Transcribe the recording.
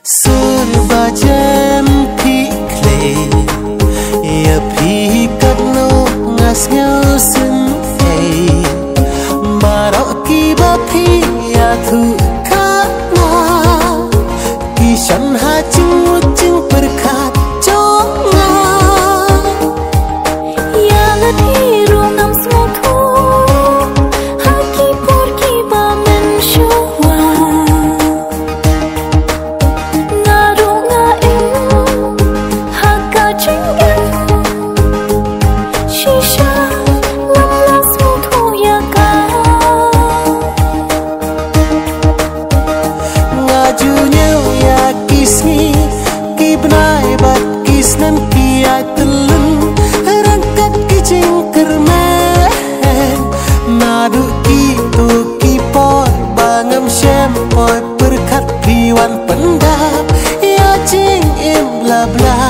Serba jem pikle ya pikat no ngasnya sen barok ki ba pi ya thu kana kishan ha chung berkat jonga ya la thiru nam smothu haki por ki ba men shwa narunga in haka chingan shisha la smothu ya ka ngajunya ya kisni ki benai bat kisnan ki ai telun rangkat ki jingkermen nadu ki tu ki por bangam shem poi berkat piwan pendap ya jing im bla bla